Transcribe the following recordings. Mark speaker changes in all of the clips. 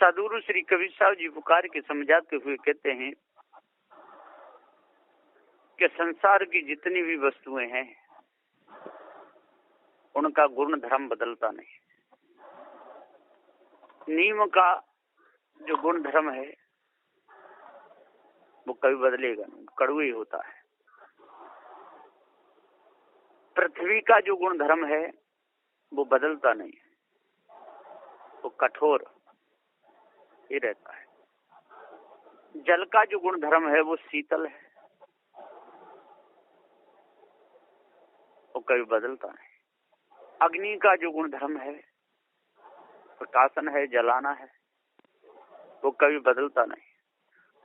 Speaker 1: सदगुरु श्री कबीर साहब जी पुकार के समझाते हुए कहते हैं कि संसार की जितनी भी वस्तुएं हैं उनका गुण धर्म बदलता नहीं। नीम का जो गुण धर्म है वो कभी बदलेगा नहीं, कड़वा ही होता है। पृथ्वी का जो गुण धर्म है वो बदलता नहीं, वो कठोर ही रहता है। जल का जो गुण धर्म है वो शीतल है, वो कभी बदलता नहीं। अग्नि का जो गुण धर्म है प्रकाशन है, जलाना है, वो कभी बदलता नहीं।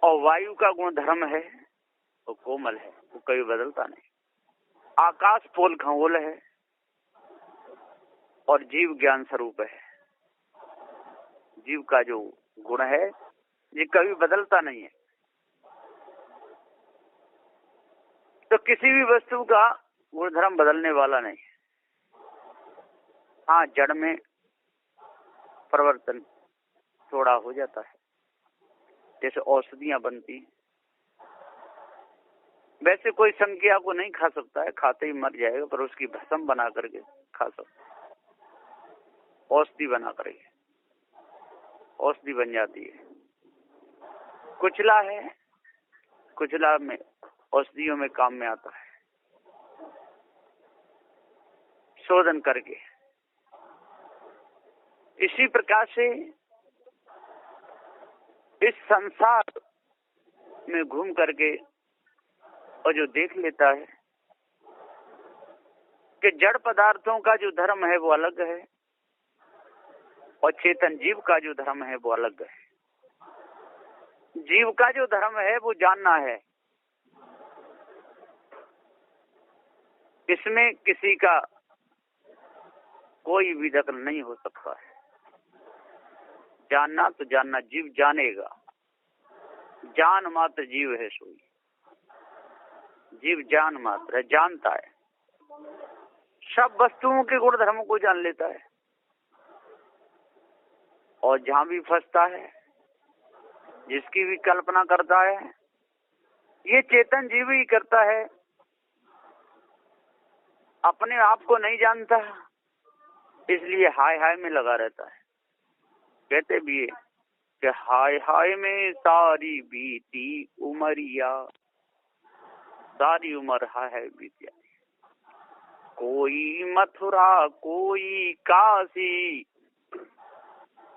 Speaker 1: और वायु का गुण धर्म है वो कोमल है, वो कभी बदलता नहीं। आकाश पोल खगोल है और जीव ज्ञान स्वरूप है। जीव का जो गुण है ये कभी बदलता नहीं है। तो किसी भी वस्तु का गुण धर्म बदलने वाला नहीं है। हाँ, जड़ में परिवर्तन थोड़ा हो जाता है, जैसे औषधियां बनती, वैसे कोई संज्ञा को नहीं खा सकता है, खाते ही मर जाएगा, पर उसकी भस्म बना करके खा सकता है। औषधि बना करके औषधि बन जाती है। कुचला है, कुचला में औषधियों में काम में आता है, शोधन करके। इसी प्रकार से इस संसार में घूम करके और जो देख लेता है कि जड़ पदार्थों का जो धर्म है वो अलग है और चेतन जीव का जो धर्म है वो अलग है। जीव का जो धर्म है वो जानना है, इसमें किसी का कोई भी दखल नहीं हो सकता है। जानना तो जानना, जीव जानेगा। जान मात्र जीव है सोई। जीव जान मात्र है, जानता है, सब वस्तुओं के गुण धर्म को जान लेता है। और जहां भी फंसता है, जिसकी भी कल्पना करता है, ये चेतन जीव ही करता है। अपने आप को नहीं जानता, इसलिए हाय हाय में लगा रहता है। कहते भी है कि हाय हाय में सारी बीती उमरिया, सारी उम्र हाय हाय बीती। कोई मथुरा कोई काशी,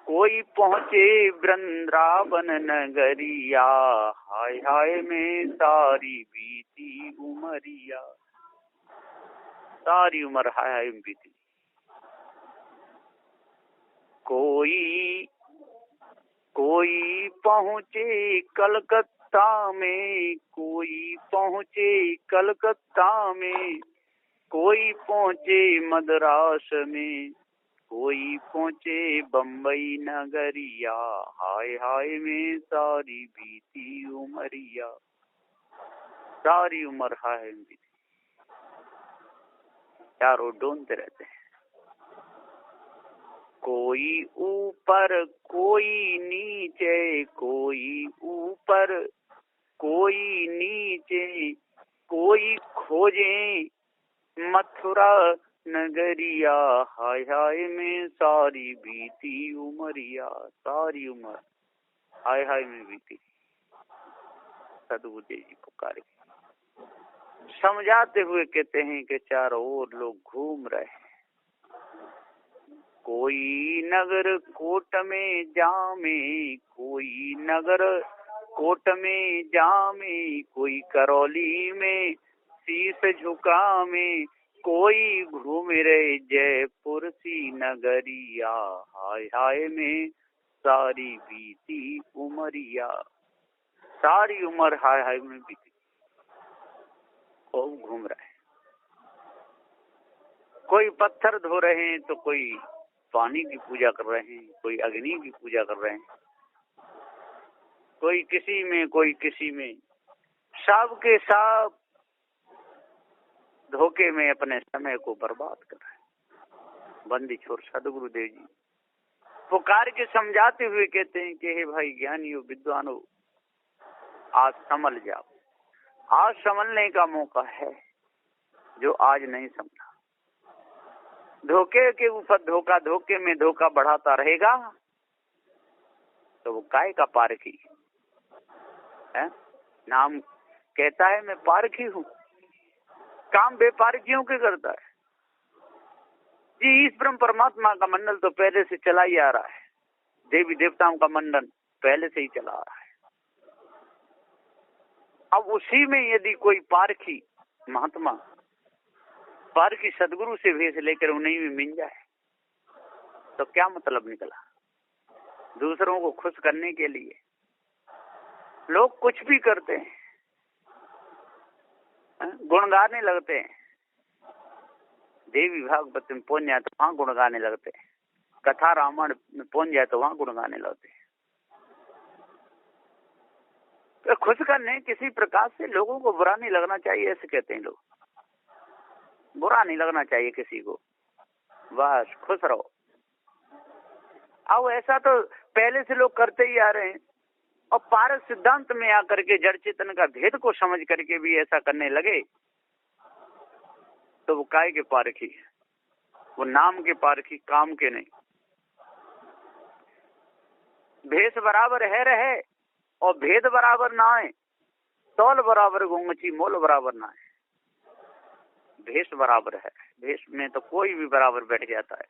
Speaker 1: कोई पहुंचे वृंदावन नगरिया, हाय हाय में सारी बीती उमरिया। सारी उम्र हाय हाय में बीती। कोई पहुंचे कलकत्ता में, कोई पहुंचे कलकत्ता में, कोई पहुंचे मद्रास में, कोई पहुंचे बम्बई नगरिया, हाय हाय में सारी बीती उमरिया। सारी उम्र हाय हाय में बीती। चारों ढूंढते रहते हैं। कोई ऊपर कोई नीचे, कोई ऊपर कोई नीचे, कोई खोजे मथुरा नगरिया, हाय हाय में सारी बीती उमरिया। सारी उम्र हाय हाय में बीती। सदगुरु जी पुकारे समझाते हुए कहते हैं कि चारों ओर लोग घूम रहे हैं। कोई नगर कोट में जामे, कोई नगर कोट में जामे, कोई करौली में शीश झुकामे, कोई घूम रहे जयपुर सी नगरिया, हाय हाय में सारी बीती उमरिया। सारी उम्र हाय हाय में बीती। खूब घूम रहे हैं। कोई पत्थर धो रहे हैं तो कोई पानी की पूजा कर रहे हैं, कोई अग्नि की पूजा कर रहे हैं, कोई किसी में कोई किसी में। सब के सब धोखे में अपने समय को बर्बाद कर रहे हैं। बंदी छोर सदगुरुदेव जी पुकार के समझाते हुए कहते हैं कि हे भाई ज्ञानियों विद्वानों, आज संभल जाओ। आज संभलने का मौका है, जो आज नहीं समझा धोखे के ऊपर धोखा, धोखे में धोखा बढ़ाता रहेगा तो वो काय का पारखी है। नाम कहता है मैं पारखी हूँ, काम बेपारखियों के करता है जी। इस ब्रह्म परमात्मा का मंडल तो पहले से चला ही आ रहा है, देवी देवताओं का मंडल पहले से ही चला आ रहा है। अब उसी में यदि कोई पारखी महात्मा, पारखी सदगुरु से भेष लेकर उन्हीं में मिल जाए तो क्या मतलब निकला। दूसरों को खुश करने के लिए लोग कुछ भी करते हैं, गुण गाने लगते हैं। देवी भागवत में पहुंच जाए तो वहां गुण गाने लगते हैं, कथा रामायण में पहुंच जाए तो वहां गुण गाने लगते हैं। तो खुश करने किसी प्रकार से लोगों को बुरा नहीं लगना चाहिए, ऐसे कहते हैं लोग। बुरा नहीं लगना चाहिए किसी को, बस खुश रहो। अब ऐसा तो पहले से लोग करते ही आ रहे हैं, और पारस सिद्धांत में आकर के जड़ चेतन का भेद को समझ करके भी ऐसा करने लगे तो वो काय के पारखी, वो नाम के पारखी, काम के नहीं। भेष बराबर है रहे और भेद बराबर ना आए, तौल बराबर गोंगची मोल बराबर ना आए। भेष बराबर है, भेष में तो कोई भी बराबर बैठ जाता है,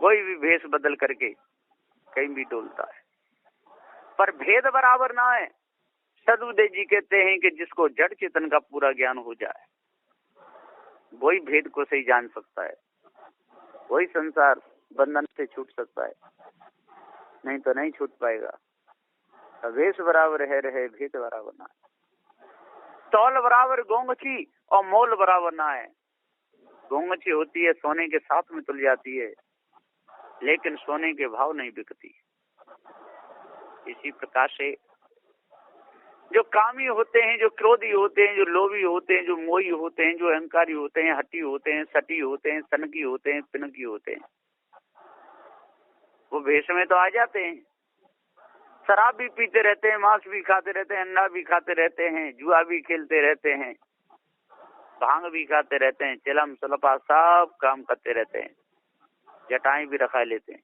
Speaker 1: कोई भी भेष बदल करके कहीं भी डोलता है, पर भेद बराबर ना है। सदुदेव जी कहते हैं कि जिसको जड़ चेतन का पूरा ज्ञान हो जाए वही भेद को सही जान सकता है, वही संसार बंधन से छूट सकता है, नहीं तो नहीं छूट पाएगा। भेष बराबर है रहे, भेद बराबर ना है। तौल बराबर गोंगची और मोल बराबर ना है। गोंगची होती है सोने के साथ में तुल जाती है, लेकिन सोने के भाव नहीं बिकती। इसी प्रकार से जो कामी होते हैं, जो क्रोधी होते हैं, जो लोभी होते हैं, जो मोही होते हैं, जो अहंकारी होते हैं, हठी होते हैं, सटी होते हैं, सनकी होते हैं, पिनकी होते हैं, वो भेष में तो आ जाते हैं। शराब भी पीते रहते हैं, मांस भी खाते रहते हैं, अंडा भी खाते रहते हैं, जुआ भी खेलते रहते हैं, भांग भी खाते रहते हैं, चिलम सलपा सब काम करते रहते हैं, जटाएं भी रखा लेते हैं,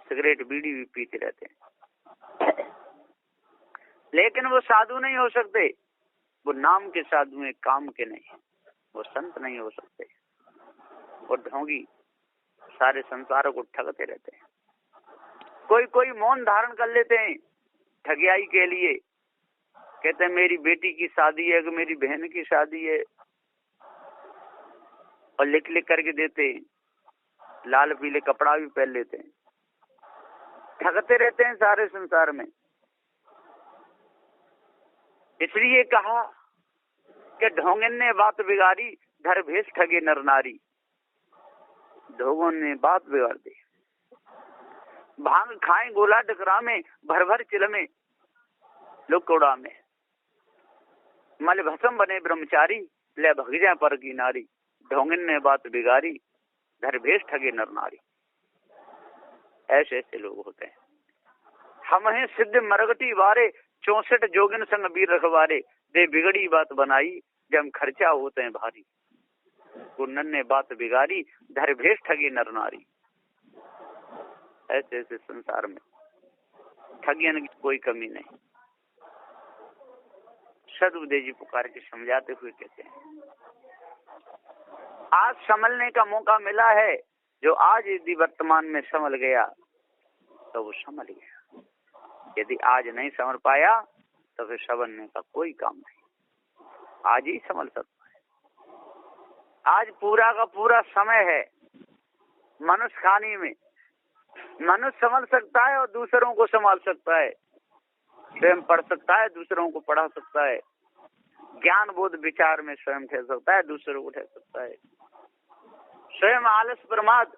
Speaker 1: सिगरेट बीड़ी भी पीते रहते हैं, लेकिन वो साधु नहीं हो सकते। वो नाम के साधु हैं, काम के नहीं। वो संत नहीं हो सकते। वो ढोंगी सारे संसार को ठगते रहते हैं। कोई कोई मौन धारण कर लेते हैं ठगियाई के लिए, कहते हैं मेरी बेटी की शादी है, कि मेरी बहन की शादी है, और लिख लिख करके देते हैं, लाल पीले कपड़ा भी पहन लेते हैं, ठगते रहते हैं सारे संसार में। इसलिए कहा कि ढोंगन ने बात बिगाड़ी, धर भेष ठगे नर नारी। ढोंगों ने बात बिगाड़ दी। भांग खाएं गोला डकरा में, भर भर चिल में लुकोड़ा में, मल भसम बने ब्रह्मचारी, ले भग जाए पर की नारी। ढोंगन ने बात बिगाड़ी, धर भेष ठगे नर नारी। ऐसे ऐसे लोग होते हैं। हम हैं सिद्ध मरगटी वारे, 64 जोगिन संग वीर रखवारे। दे बिगड़ी बात बनाई, जब खर्चा होते हैं भारी। गुन्नन ने बात बिगाड़ी, धर भेष ठगी नर नारी। ऐसे ऐसे संसार में ठगियन की कोई कमी नहीं। सदुदेव जी पुकार के समझाते हुए कहते हैं, आज संभलने का मौका मिला है। जो आज यदि वर्तमान में संभल गया तो वो संभल गया। यदि आज नहीं संभल पाया तो फिर संभलने का कोई काम नहीं। आज ही संभल सकता है। आज पूरा का पूरा समय है मनुष्य खानी में। मनुष्य संभल सकता है और दूसरों को संभाल सकता है, स्वयं पढ़ सकता है, दूसरों को पढ़ा सकता है, ज्ञान बोध विचार में स्वयं ठहर सकता है, दूसरों को ठहर सकता है। स्वयं आलस प्रमाद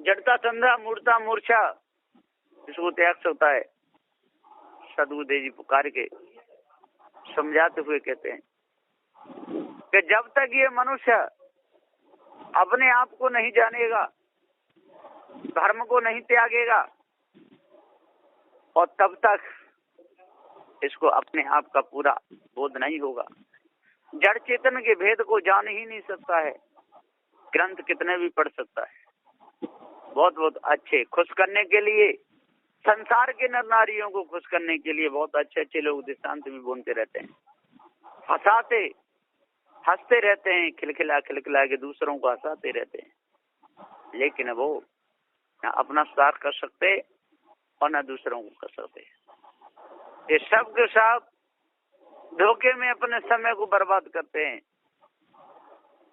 Speaker 1: जड़ता तंद्रा मूर्ता मूर्छा इसको त्याग सकता है। सदगुरुदेव जी पुकार के समझाते हुए कहते हैं कि जब तक ये मनुष्य अपने आप को नहीं जानेगा, धर्म को नहीं त्यागेगा और तब तक इसको अपने आप का पूरा बोध नहीं होगा। जड़ चेतन के भेद को जान ही नहीं सकता है। ग्रंथ कितने भी पढ़ सकता है, बहुत बहुत अच्छे खुश करने के लिए, संसार के नर नारियों को खुश करने के लिए बहुत अच्छे अच्छे लोग दृष्टांत भी बोलते रहते हैं, हंसते रहते हैं, खिलखिला खिलखिला के दूसरों को हंसाते रहते हैं, लेकिन वो न अपना सुधार कर सकते और न दूसरों को कर सकते। ये सब के सब धोखे में अपने समय को बर्बाद करते हैं।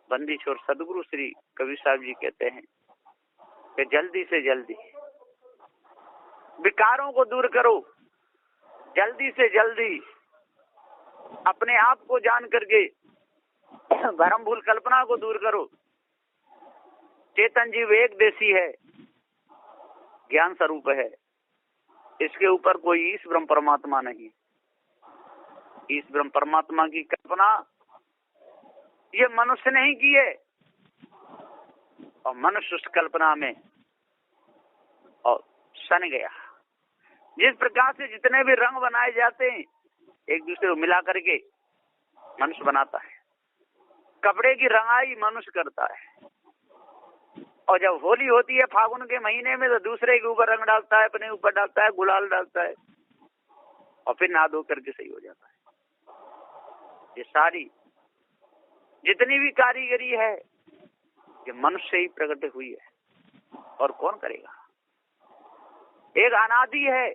Speaker 1: बंदी छोर सदगुरु श्री कबीर साहब जी कहते हैं कि जल्दी से जल्दी विकारों को दूर करो, जल्दी से जल्दी अपने आप को जान करके भ्रम भूल कल्पना को दूर करो। चेतन जीव एक देशी है, ज्ञान स्वरूप है, इसके ऊपर कोई ईश ब्रह्म परमात्मा नहीं। ईश ब्रह्म परमात्मा की कल्पना ये मनुष्य नहीं की है, और मनुष्य उस कल्पना में और सन गया। जिस प्रकार से जितने भी रंग बनाए जाते हैं एक दूसरे को मिला करके मनुष्य बनाता है। कपड़े की रंगाई मनुष्य करता है, और जब होली होती है फागुन के महीने में तो दूसरे के ऊपर रंग डालता है, अपने ऊपर डालता है, गुलाल डालता है, और फिर नहा धो करके सही हो जाता है। ये सारी जितनी भी कारीगरी है ये मनुष्य ही प्रकट हुई है, और कौन करेगा। एक अनादि है,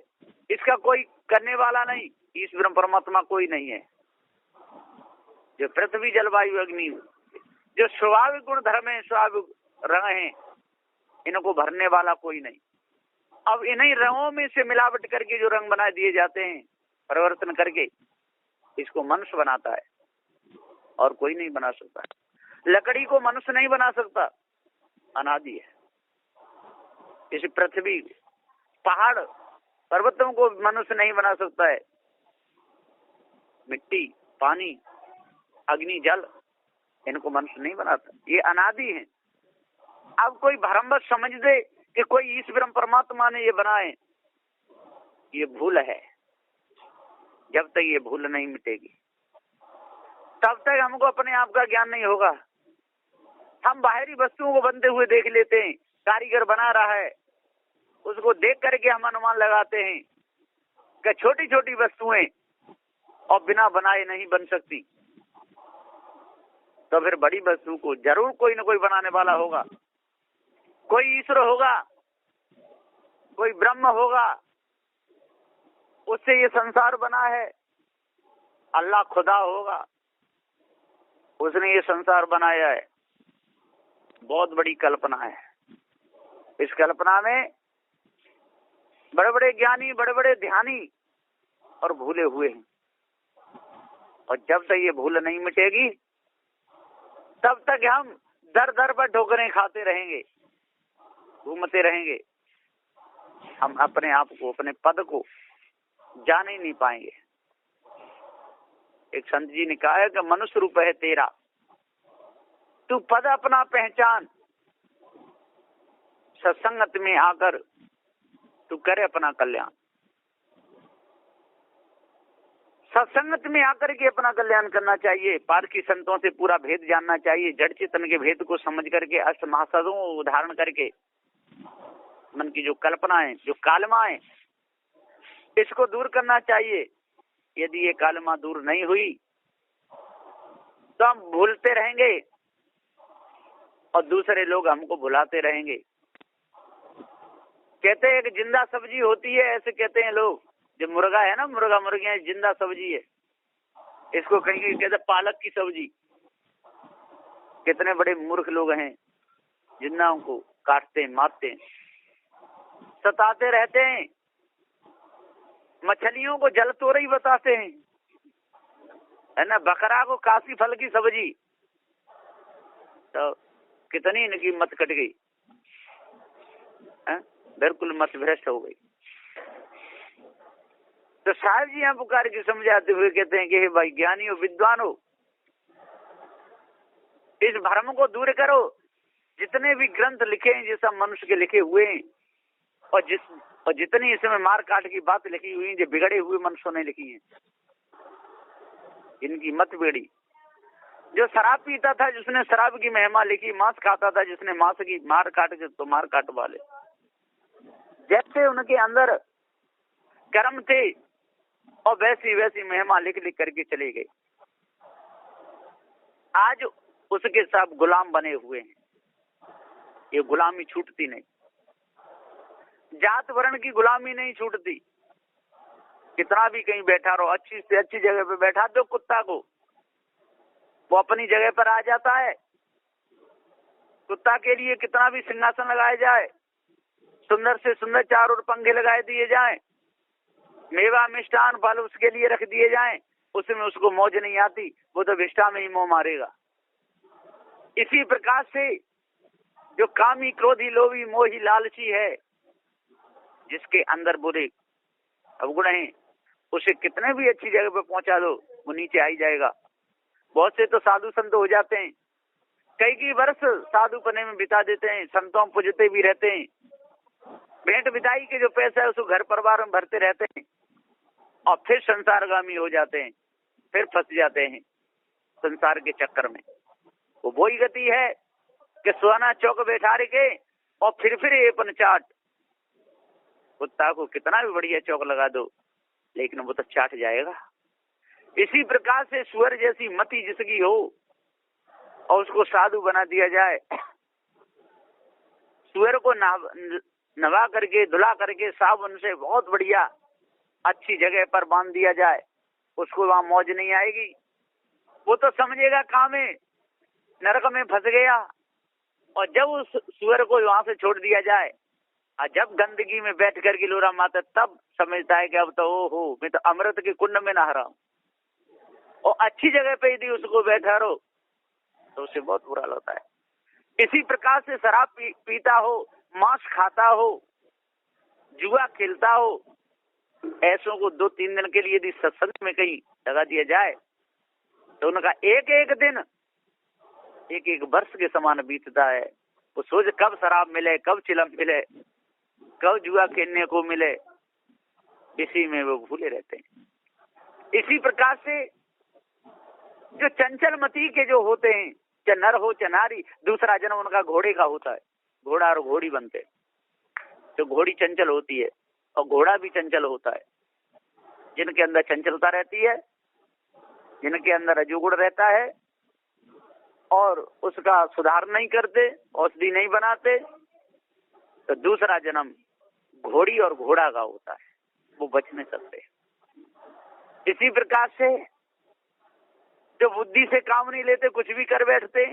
Speaker 1: इसका कोई करने वाला नहीं, ईश ब्रह्म परमात्मा कोई नहीं है। जो पृथ्वी जलवायु अग्नि जो स्वाभाविक गुण धर्म है, स्वाभाविक रंग हैं, इनको भरने वाला कोई नहीं। अब इन्हीं रंगों में से मिलावट करके जो रंग बना दिए जाते हैं परिवर्तन करके, इसको मनुष्य बनाता है और कोई नहीं बना सकता। लकड़ी को मनुष्य नहीं बना सकता, अनादि है। इस पृथ्वी पहाड़ पर्वतों को मनुष्य नहीं बना सकता है। मिट्टी, पानी, अग्नि, जल, इनको मनुष्य नहीं बनाता, ये अनादि है। अब कोई भ्रमवश समझ दे कि कोई ईश ब्रह्म परमात्मा ने ये बनाए, ये भूल है। जब तक ये भूल नहीं मिटेगी तब तक हमको अपने आप का ज्ञान नहीं होगा। हम बाहरी वस्तुओं को बनते हुए देख लेते हैं, कारीगर बना रहा है, उसको देख करके हम अनुमान लगाते हैं कि छोटी छोटी वस्तुएं और बिना बनाए नहीं बन सकती, तो फिर बड़ी वस्तु को जरूर कोई न कोई बनाने वाला होगा। कोई ईश्वर होगा, कोई ब्रह्म होगा, उससे ये संसार बना है। अल्लाह खुदा होगा, उसने ये संसार बनाया है। बहुत बड़ी कल्पना है। इस कल्पना में बड़े बड़े ज्ञानी, बड़े बड़े ध्यानी और भूले हुए हैं, और जब तक ये भूल नहीं मिटेगी तब तक हम दर दर पर ठोकरें खाते रहेंगे, घूमते रहेंगे। हम अपने आप को, अपने पद को जान ही नहीं पाएंगे। एक संत जी ने कहा है कि मनुष्य रूप है तेरा, तू पद अपना पहचान, सत्संगत में आकर तू करे अपना कल्याण। सत्संगत में आकर के अपना कल्याण करना चाहिए। पारखी संतों से पूरा भेद जानना चाहिए। जड़ चेतन के भेद को समझ करके अष्ट महासदों को धारण करके मन की जो कल्पना है, जो कालमा है, इसको दूर करना चाहिए। यदि ये कालमा दूर नहीं हुई तो हम भूलते रहेंगे और दूसरे लोग हमको भुलाते रहेंगे। कहते हैं कि जिंदा सब्जी होती है, ऐसे कहते हैं लोग। जो मुर्गा है ना, मुर्गा मुर्गियां जिंदा सब्जी है, इसको कहीं कहते पालक की सब्जी। कितने बड़े मूर्ख लोग हैं, जिंदाओं को काटते हैं, मारते हैं, सताते रहते हैं, मछलियों को जल तोरई बताते हैं, है ना, बकरा को काशी फल की सब्जी। तो कितनी इनकी मत कट गई, बिल्कुल मत भ्रष्ट हो गई। तो साहब जी यहाँ पुकार के समझाते हुए कहते हैं कि हे भाई ज्ञानी हो, विद्वान हो, इस भ्रम को दूर करो। जितने भी ग्रंथ लिखे हैं ये सब मनुष्य के लिखे हुए हैं, और जितनी इसमें मार काट की बात लिखी हुई है जो बिगड़े हुए मनुष्यों ने लिखी है, इनकी मत बिगड़ी। जो शराब पीता था जिसने शराब की महिमा लिखी, मांस खाता था जिसने मांस की मार काट के, तो मार काट वाले जैसे उनके अंदर कर्म थे और वैसी वैसी महिमा लिख लिख करके चले गए। आज उसके सब गुलाम बने हुए हैं। ये गुलामी छूटती नहीं, जात वर्ण की गुलामी नहीं छूटती। कितना भी कहीं बैठा रहो, अच्छी से अच्छी जगह पे बैठा दो कुत्ता को, वो अपनी जगह पर आ जाता है। कुत्ता के लिए कितना भी सिंहासन लगाया जाए, सुंदर से सुंदर चारों ओर पंखे लगाए दिए जाएं, मेवा मिष्ठान फल उसके लिए रख दिए जाएं, उसमें उसको मौज नहीं आती, वो तो विष्ठा में ही मुंह मारेगा। इसी प्रकार से जो कामी क्रोधी लोभी मोही लालची है, जिसके अंदर बुरे अवगुण हैं, उसे कितने भी अच्छी जगह पे पहुंचा दो वो नीचे आ ही जाएगा। बहुत से तो साधु संत हो जाते हैं, कई वर्ष साधु पने में बिता देते हैं, संतों पूजते भी रहते हैं, भेंट विदाई के जो पैसा है उसको घर परिवार में भरते रहते हैं, और फिर संसारगामी हो जाते हैं, फिर फंस जाते हैं संसार के चक्कर में। वो वही गति है कि सोना चौक बैठा के और फिर ये पंचाट। कुत्ता को कितना भी बढ़िया चौक लगा दो, लेकिन वो तो चाट जाएगा। इसी प्रकार से सुअर जैसी मति जिसकी हो और उसको साधु बना दिया जाए, सुअर को नवा करके धुला करके साबुन से बहुत बढ़िया अच्छी जगह पर बांध दिया जाए, उसको वहां मौज नहीं आएगी। वो तो समझेगा कहाँ में नरक में फंस गया। और जब उस सुअर को वहां से छोड़ दिया जाए, और जब गंदगी में बैठ करके लोरा माता, तब समझता है कि अब तो ओहो मैं तो अमृत के कुंड में नहा रहा हूं। और अच्छी जगह पे यदि उसको बैठा रहो तो उसे बहुत बुरा लगता है। इसी प्रकार से शराब पीता हो, मांस खाता हो, जुआ खेलता हो, ऐसों को 2-3 दिन के लिए यदि सत्संग में कहीं लगा दिया जाए तो उनका एक एक दिन एक एक वर्ष के समान बीतता है। वो सोच कब शराब मिले, कब चिलम मिले, कब जुआ खेलने को मिले, इसी में वो भूले रहते हैं। इसी प्रकार से जो चंचल मती के जो होते हैं, चाहे नर हो चाहे नारी, दूसरा जन्म उनका घोड़े का होता है। घोड़ा और घोड़ी बनते, तो घोड़ी चंचल होती है और घोड़ा भी चंचल होता है। जिनके अंदर चंचलता रहती है, जिनके अंदर रजोगुण रहता है और उसका सुधार नहीं करते, औषधि नहीं बनाते, तो दूसरा जन्म घोड़ी और घोड़ा का होता है, वो बच नहीं सकते। इसी प्रकार से जो बुद्धि से काम नहीं लेते, कुछ भी कर बैठते,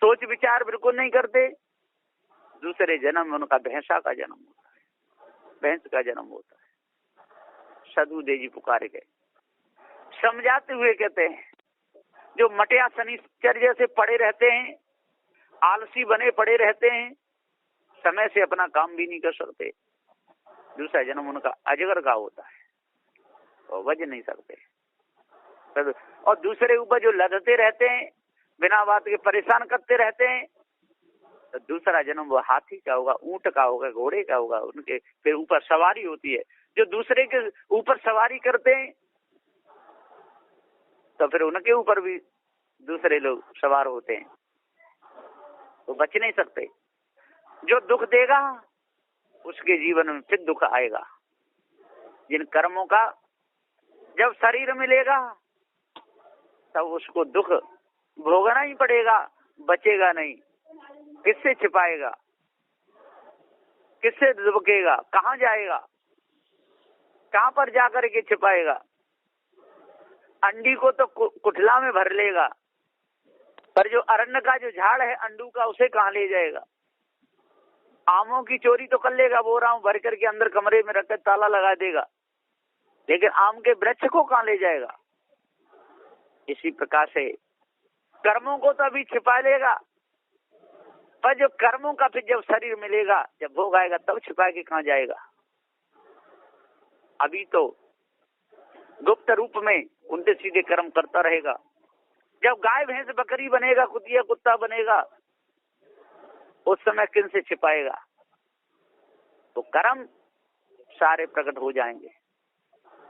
Speaker 1: सोच विचार बिल्कुल नहीं करते, दूसरे जन्म में उनका भैंसा का जन्म होता है, भैंस का जन्म होता है। साधु देव जी पुकारे गए, समझाते हुए कहते हैं, जो मटिया शनिचर जैसे पड़े रहते हैं, आलसी बने पड़े रहते हैं, समय से अपना काम भी नहीं कर सकते, दूसरा जन्म उनका अजगर का होता है, और बच नहीं सकते। और दूसरे ऊपर जो लदते रहते हैं, बिना बात के परेशान करते रहते हैं, तो दूसरा जन्म वो हाथी का होगा, ऊंट का होगा, घोड़े का होगा, उनके फिर ऊपर सवारी होती है। जो दूसरे के ऊपर सवारी करते हैं तो फिर उनके ऊपर भी दूसरे लोग सवार होते हैं, तो बच नहीं सकते। जो दुख देगा उसके जीवन में फिर दुख आएगा। जिन कर्मों का जब शरीर मिलेगा तब उसको दुख भोगना ही पड़ेगा, बचेगा नहीं। किससे छिपाएगा, किससे दुबकेगा, कहाँ जाएगा, कहाँ पर जाकर के छिपाएगा। अंडी को तो कुठला में भर लेगा, पर जो अरण्य का जो झाड़ है अंडू का, उसे कहाँ ले जाएगा। आमों की चोरी तो कर लेगा, वो आम भर करके अंदर कमरे में रखकर ताला लगा देगा, लेकिन आम के वृक्ष को कहाँ ले जाएगा। इसी प्रकार से कर्मों को तो अभी छिपा लेगा, पर जो कर्मों का फिर जब शरीर मिलेगा, जब भोग आएगा, तब छिपा के कहाँ जाएगा। अभी तो गुप्त रूप में उनके सीधे कर्म करता रहेगा। जब गाय भैंस बकरी बनेगा, कुतिया कुत्ता बनेगा, उस समय किन से छिपाएगा? तो कर्म सारे प्रकट हो जाएंगे।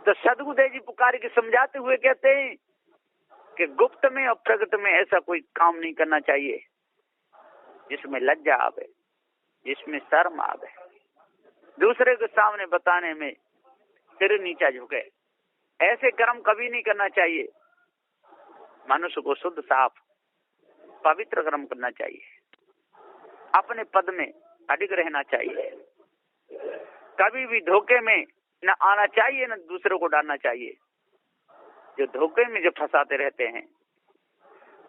Speaker 1: तो सदगुरुदेव जी पुकार के समझाते हुए कहते हैं कि गुप्त में और प्रकट में ऐसा कोई काम नहीं करना चाहिए जिसमें लज्जा आवे, जिसमें शर्म आवे, दूसरे के सामने बताने में सिर नीचा झुके। ऐसे कर्म कभी नहीं करना चाहिए। मनुष्य को शुद्ध साफ पवित्र कर्म करना चाहिए। अपने पद में अडिग रहना चाहिए। कभी भी धोखे में न आना चाहिए, न दूसरों को डालना चाहिए। जो धोखे में जो फंसाते रहते हैं,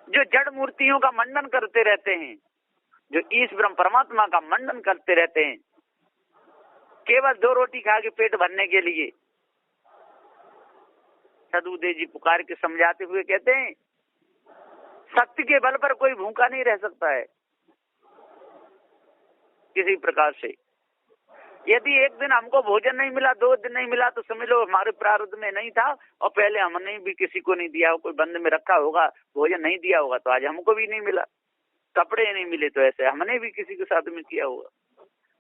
Speaker 1: जो जड़ मूर्तियों का मंडन करते रहते हैं, जो ईश ब्रह्म परमात्मा का मंडन करते रहते हैं, केवल 2 रोटी खा के पेट भरने के लिए, सदगुरुदेव जी पुकार के समझाते हुए कहते हैं सत्य के बल पर कोई भूखा नहीं रह सकता है किसी प्रकार से। यदि एक दिन हमको भोजन नहीं मिला, 2 दिन नहीं मिला, तो समझ लो हमारे प्रारब्ध में नहीं था और पहले हमने भी किसी को नहीं दिया, कोई बंद में रखा होगा, भोजन नहीं दिया होगा तो आज हमको भी नहीं मिला। कपड़े नहीं मिले तो ऐसे हमने भी किसी के साथ में किया होगा।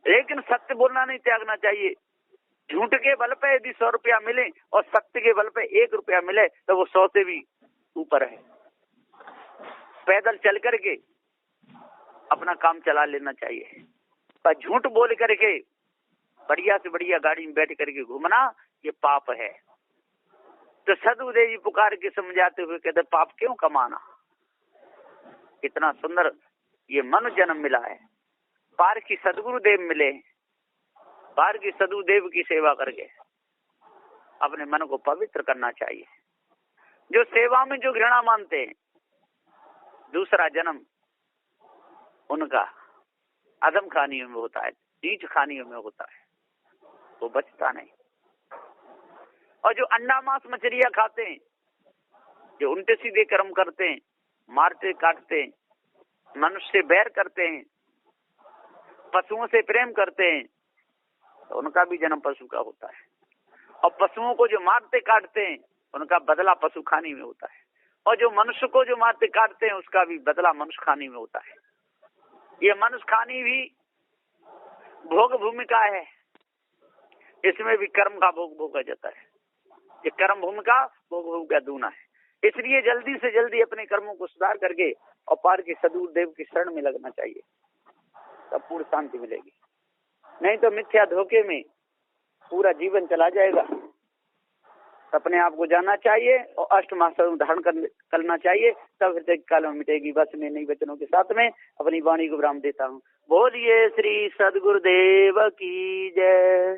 Speaker 1: लेकिन सत्य बोलना नहीं त्यागना चाहिए। झूठ के बल पे यदि 100 रुपया मिले और सत्य के बल पे 1 रुपया मिले तो वो 100 से भी ऊपर है। पैदल चल करके अपना काम चला लेना चाहिए, पर झूठ बोल करके बढ़िया से बढ़िया गाड़ी में बैठ करके घूमना ये पाप है। तो सदगुरुदेव जी पुकार के समझाते हुए कहते पाप क्यों कमाना? इतना सुंदर ये मनुष्य जन्म मिला है, पार की सदगुरुदेव मिले, पार की सदगुरुदेव की सेवा करके अपने मन को पवित्र करना चाहिए। जो सेवा में जो घृणा मानते हैं, दूसरा जन्म उनका अधम खानियों में होता है, नीच खानियों में होता है, वो बचता नहीं। और जो अंडा मांस मछलियां खाते हैं, जो उल्टे सीधे कर्म करते हैं, मारते काटते हैं, मनुष्य से बैर करते हैं, पशुओं से प्रेम करते हैं, तो उनका भी जन्म पशु का होता है। और पशुओं को जो मारते काटते हैं उनका बदला पशु खानी में होता है। और जो मनुष्य को जो मारते काटते हैं उसका भी बदला मनुष्य खानी में होता है। ये मनुष्य खानी भी भोग भूमिका है, इसमें भी कर्म का भोग भोगा जाता है। ये कर्म भूमिका भोग भूमिका दूना है। इसलिए जल्दी से जल्दी अपने कर्मों को सुधार करके और पार के सदगुरुदेव की शरण में लगना चाहिए, तब पूर्ण शांति मिलेगी। नहीं तो मिथ्या धोखे में पूरा जीवन चला जाएगा। अपने आप को जानना चाहिए और अष्ट महासत्व धारण करना चाहिए, तब हृदय काल में मिटेगी। बस मैं नई वचनों के साथ में अपनी वाणी को विराम देता हूँ। बोलिए श्री सदगुरुदेव की जय।